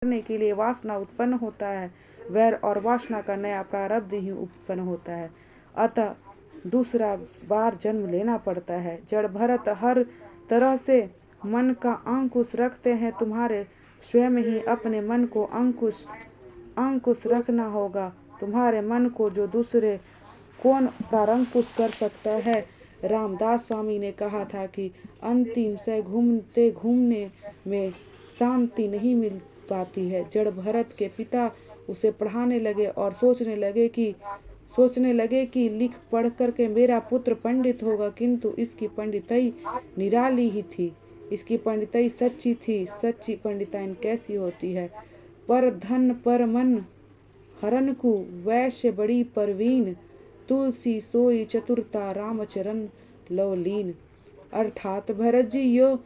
करने के लिए वासना उत्पन्न होता है, वैर और वासना का नया प्रारब्ध ही उत्पन्न होता है। अतः दूसरा बार जन्म लेना पड़ता है। जड़ भरत हर तरह से मन का अंकुश रखते हैं। तुम्हारे स्वयं ही अपने मन को अंकुश रखना होगा। तुम्हारे मन को जो दूसरे कौन परांकुश कर सकता है। रामदास स्वामी ने कहा था कि अंतिम से घूमते घूमने में शांति नहीं मिल पाती है। जड़ भरत के पिता उसे पढ़ाने लगे और सोचने लगे कि लिख पढ़ करके मेरा पुत्र पंडित होगा, किंतु इसकी पंडिताई निराली ही थी। इसकी पंडिताई सच्ची थी। सच्ची पंडिताई कैसी होती है? पर धन पर मन हरन को वैश्य बड़ी परवीन, तुलसी सोई चतुरता रामचरण लवलीन। अर्थात भरत जी यो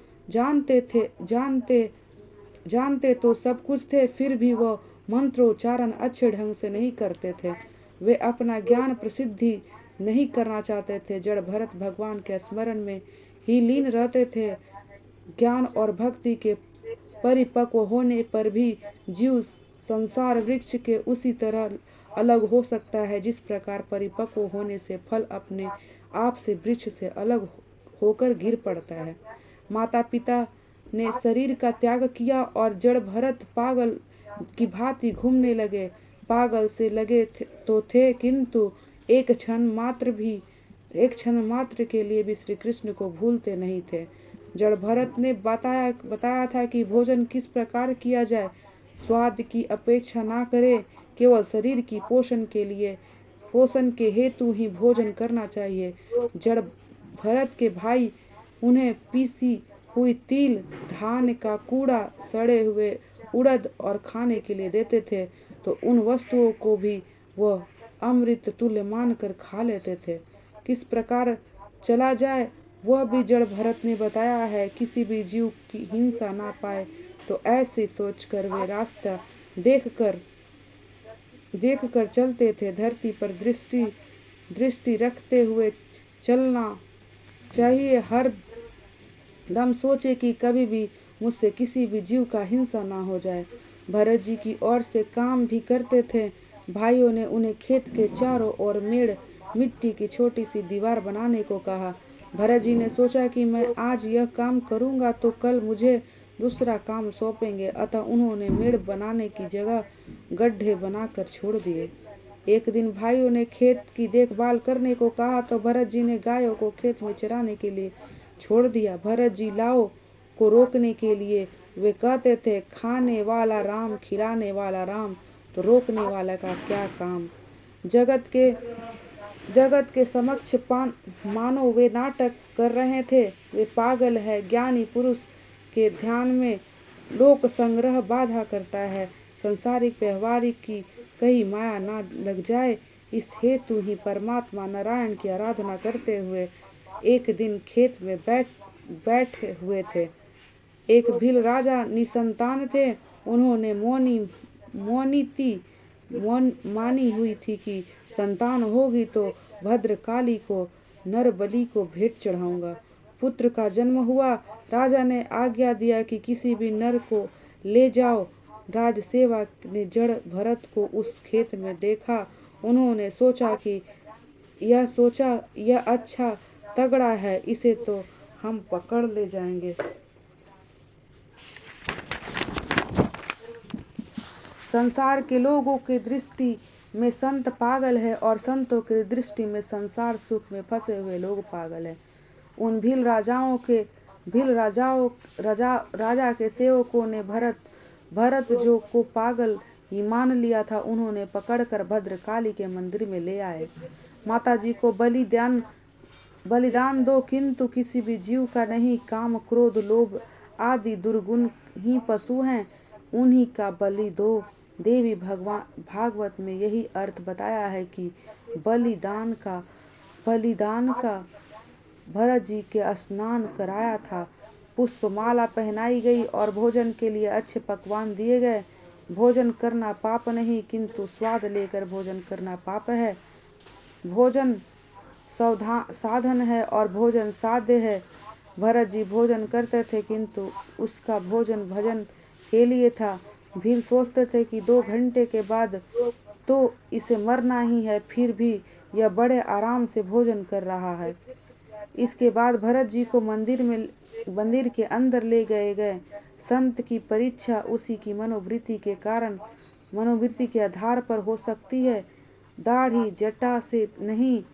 जानते तो सब कुछ थे, फिर भी वह मंत्रोच्चारण अच्छे ढंग से नहीं करते थे। वे अपना ज्ञान प्रसिद्धि नहीं करना चाहते थे। जड़ भरत भगवान के स्मरण में ही लीन रहते थे। ज्ञान और भक्ति के परिपक्व होने पर भी जीव संसार वृक्ष के उसी तरह अलग हो सकता है जिस प्रकार परिपक्व होने से फल अपने आप से वृक्ष से अलग होकर गिर पड़ता है। माता पिता ने शरीर का त्याग किया और जड़ भरत पागल की भांति घूमने लगे। पागल से लगे तो थे, किंतु एक क्षण मात्र के लिए भी श्री कृष्ण को भूलते नहीं थे। जड़ भरत ने बताया था कि भोजन किस प्रकार किया जाए। स्वाद की अपेक्षा ना करे, केवल शरीर की पोषण के हेतु ही भोजन करना चाहिए। जड़ भरत के भाई उन्हें पीसी हुई तिल, धान का कूड़ा, सड़े हुए उड़द और खाने के लिए देते थे, तो उन वस्तुओं को भी वह अमृत तुल्य मानकर खा लेते थे। किस प्रकार चला जाए वह भी जड़ भरत ने बताया है। किसी भी जीव की हिंसा ना पाए, तो ऐसे सोचकर वे रास्ता देखकर चलते थे। धरती पर दृष्टि रखते हुए चलना चाहिए। हर दम सोचे कि कभी भी मुझसे किसी भी जीव का हिंसा ना हो जाए। भरत जी की ओर से काम भी करते थे। भाइयों ने उन्हें खेत के चारों ओर मिट्टी की छोटी सी दीवार बनाने को कहा। भरत जी ने सोचा कि मैं आज यह काम करूंगा तो कल मुझे दूसरा काम सौंपेंगे, अतः उन्होंने मेड़ बनाने की जगह गड्ढे बनाकर छोड़ दिए। एक दिन भाइयों ने खेत की देखभाल करने को कहा तो भरत जी ने गायों को खेत में चराने के लिए छोड़ दिया। भरत जी लाओ को रोकने के लिए वे कहते थे, खाने वाला राम खिलाने वाला राम, तो रोकने वाला का क्या काम। जगत के समक्ष मानो वे नाटक कर रहे थे। वे पागल है। ज्ञानी पुरुष के ध्यान में लोक संग्रह बाधा करता है। संसारिक व्यवहारिक की कहीं माया ना लग जाए, इस हेतु ही परमात्मा नारायण की आराधना करते हुए एक दिन खेत में बैठे हुए थे। एक भील राजा निसंतान थे। उन्होंने मानी हुई थी कि संतान होगी तो भद्रकाली को नर बलि को भेंट चढ़ाऊंगा। पुत्र का जन्म हुआ। राजा ने आज्ञा दिया कि किसी भी नर को ले जाओ। राजसेवक ने जड़ भरत को उस खेत में देखा। उन्होंने सोचा कि यह अच्छा तगड़ा है, इसे तो हम पकड़ ले जाएंगे। संसार के लोगों की दृष्टि में संत पागल है और संतों की दृष्टि में संसार सुख में फंसे हुए लोग पागल है। उन राजा के सेवकों ने भरत जो को पागल ही मान लिया था, उन्होंने पकड़कर भद्रकाली के मंदिर में ले आए। माता जी को बलिदान दो, किंतु किसी भी जीव का नहीं। काम क्रोध लोभ आदि दुर्गुण ही पशु हैं, उन्हीं का बलि दो। देवी भागवत में यही अर्थ बताया है कि बलिदान का भरत जी के स्नान कराया था, पुष्पमाला पहनाई गई और भोजन के लिए अच्छे पकवान दिए गए। भोजन करना पाप नहीं, किंतु स्वाद लेकर भोजन करना पाप है। भोजन साधन है और भोजन साध्य है। भरत जी भोजन करते थे, किंतु उसका भोजन भजन के लिए था। भील सोचते थे कि 2 घंटे के बाद तो इसे मरना ही है, फिर भी यह बड़े आराम से भोजन कर रहा है। इसके बाद भरत जी को मंदिर के अंदर ले गए। संत की परीक्षा उसी की मनोवृत्ति के आधार पर हो सकती है, दाढ़ी जटा से नहीं।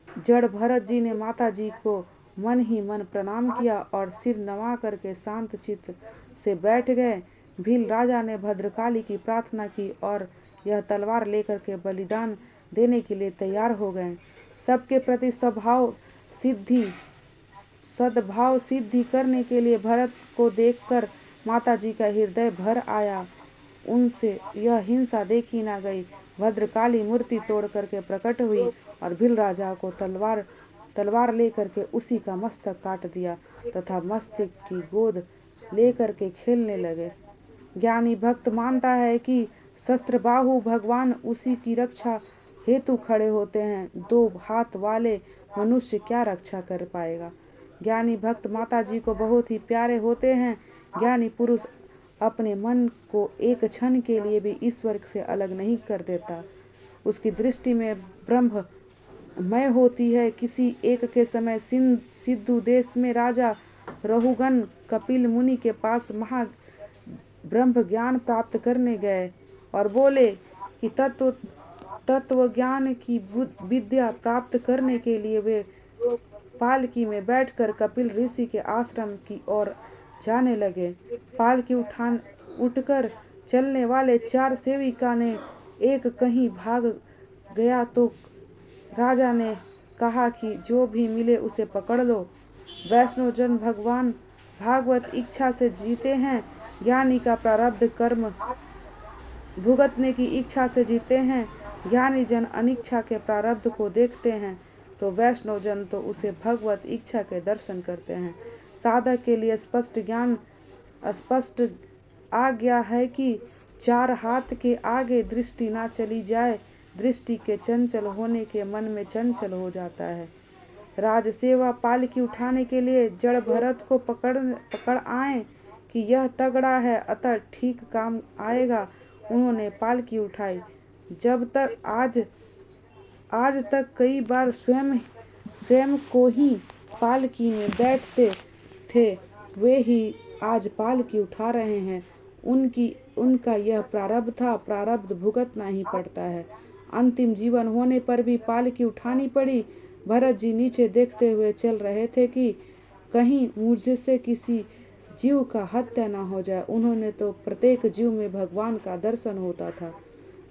जड़ भरत जी ने माता जी को मन ही मन प्रणाम किया और सिर नवा करके शांत चित्त से बैठ गए। भील राजा ने भद्रकाली की प्रार्थना की और यह तलवार लेकर के बलिदान देने के लिए तैयार हो गए। सबके प्रति सद्भाव सिद्धि करने के लिए भरत को देखकर माता जी का हृदय भर आया। उनसे यह हिंसा देखी ना गई। भद्रकाली मूर्ति तोड़ करके प्रकट हुई और भील राजा को तलवार लेकर के उसी का मस्तक काट दिया तथा मस्तक की गोद लेकर के खेलने लगे। ज्ञानी भक्त मानता है कि शस्त्रबाहु भगवान उसी की रक्षा हेतु खड़े होते हैं। 2 हाथ वाले मनुष्य क्या रक्षा कर पाएगा। ज्ञानी भक्त माता जी को बहुत ही प्यारे होते हैं। ज्ञानी पुरुष अपने मन को एक क्षण के लिए भी ईश्वर से अलग नहीं कर देता। उसकी दृष्टि में ब्रह्ममय होती है। किसी एक के समय सिंधु देश में राजा रहुगन कपिल मुनि के पास ब्रह्म ज्ञान प्राप्त करने गए और बोले कि तत्व ज्ञान की विद्या प्राप्त करने के लिए वे पालकी में बैठकर कपिल ऋषि के आश्रम की ओर जाने लगे। पालकी उठकर चलने वाले 4 सेविका ने एक कहीं भाग गया तो राजा ने कहा कि जो भी मिले उसे पकड़ लो। वैष्णव जन भगवान भागवत इच्छा से जीते हैं। ज्ञानी का प्रारब्ध कर्म भुगतने की इच्छा से जीते हैं। ज्ञानी जन अनिच्छा के प्रारब्ध को देखते हैं तो वैष्णव जन तो उसे भगवत इच्छा के दर्शन करते हैं। साधक के लिए स्पष्ट आ गया है कि 4 हाथ के आगे दृष्टि ना चली जाए। दृष्टि के चंचल होने के मन में चंचल हो जाता है। राज सेवा पालकी उठाने के लिए जड़ भरत को पकड़ आए कि यह तगड़ा है, अतः ठीक काम आएगा। उन्होंने पालकी उठाई। जब तक आज तक कई बार स्वयं को ही पालकी में बैठते थे, वे ही आज पालकी उठा रहे हैं। उनका यह प्रारब्ध था। प्रारब्ध भुगतना ही पड़ता है। अंतिम जीवन होने पर भी पालकी उठानी पड़ी। भरत जी नीचे देखते हुए चल रहे थे कि कहीं मुझसे किसी जीव का हत्या न हो जाए। उन्होंने तो प्रत्येक जीव में भगवान का दर्शन होता था।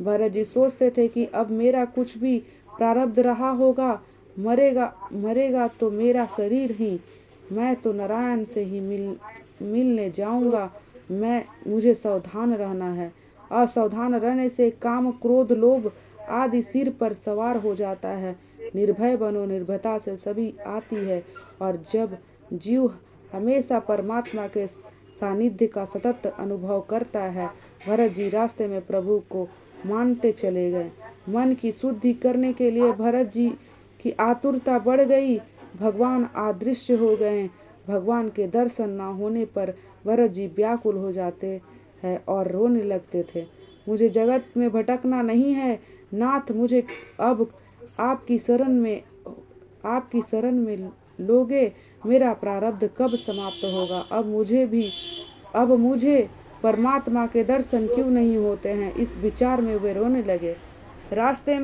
भरत जी सोचते थे कि अब मेरा कुछ भी प्रारब्ध रहा होगा, मरेगा तो मेरा शरीर ही। मैं तो नारायण से ही मिलने जाऊंगा। मुझे सावधान रहना है। असावधान रहने से काम क्रोध लोभ आदि सिर पर सवार हो जाता है। निर्भय बनो, निर्भयता से सभी आती है। और जब जीव हमेशा परमात्मा के सानिध्य का सतत अनुभव करता है। भरत जी रास्ते में प्रभु को मानते चले गए। मन की शुद्धि करने के लिए भरत जी की आतुरता बढ़ गई। भगवान अदृश्य हो गए। भगवान के दर्शन न होने पर भरत जी व्याकुल हो जाते हैं और रोने लगते थे। मुझे जगत में भटकना नहीं है नाथ, मुझे अब आपकी शरण में लोगे। मेरा प्रारब्ध कब समाप्त होगा। अब मुझे परमात्मा के दर्शन क्यों नहीं होते हैं। इस विचार में वे रोने लगे। रास्ते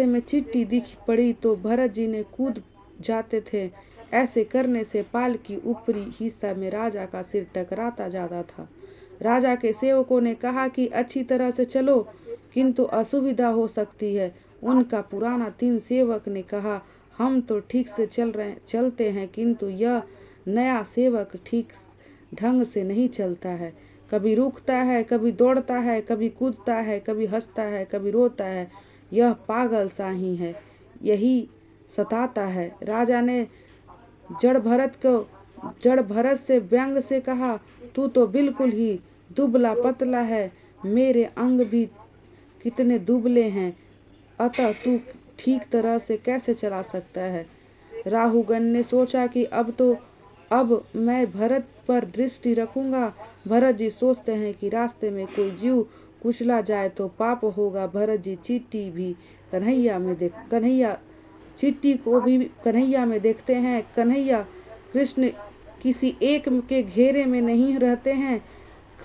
में चिट्ठी दिख पड़ी तो भरत जी ने कूद जाते थे। ऐसे करने से पालकी ऊपरी हिस्सा में राजा का सिर टकराता जाता था। राजा के सेवकों ने कहा कि अच्छी तरह से चलो, किंतु असुविधा हो सकती है। उनका पुराना 3 सेवक ने कहा, हम तो ठीक से चलते हैं, किंतु यह नया सेवक ठीक ढंग से नहीं चलता है। कभी रुकता है, कभी दौड़ता है, कभी कूदता है, कभी हंसता है, कभी रोता है। यह पागल सा ही है, यही सताता है। राजा ने जड़ भरत से व्यंग से कहा, तू तो बिल्कुल ही दुबला पतला है। मेरे अंग भी कितने दुबले हैं, अतः तू ठीक तरह से कैसे चला सकता है। राहुगण ने सोचा कि अब मैं भरत पर दृष्टि रखूंगा। भरत जी सोचते हैं कि रास्ते में कोई जीव कुचला जाए तो पाप होगा। भरत जी चिट्टी को भी कन्हैया में देखते हैं। कन्हैया कृष्ण किसी एक के घेरे में नहीं रहते हैं,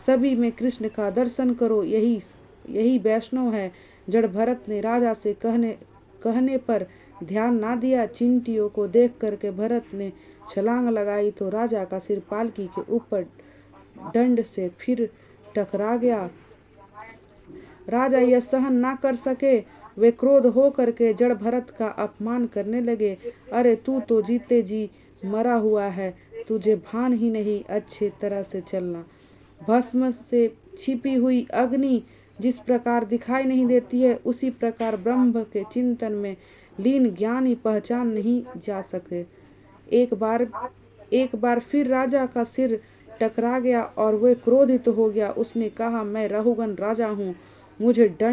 सभी में कृष्ण का दर्शन करो, यही वैष्णव है। जड़ भरत ने राजा से कहने पर ध्यान ना दिया। चिंटियों को देख करके भरत ने छलांग लगाई तो राजा का सिर पालकी के ऊपर दंड से फिर टकरा गया। राजा यह सहन ना कर सके, वे क्रोध हो करके जड़ भरत का अपमान करने लगे। अरे तू तो जीते जी मरा हुआ है, तुझे भान ही नहीं अच्छी तरह से चलना। भस्म से छिपी हुई अग्नि जिस प्रकार दिखाई नहीं देती है, उसी प्रकार ब्रह्म के चिंतन में लीन ज्ञानी पहचान नहीं जा सके। एक बार फिर राजा का सिर टकरा गया और वह क्रोधित हो गया। उसने कहा, मैं रहुगन राजा हूँ, मुझे दंड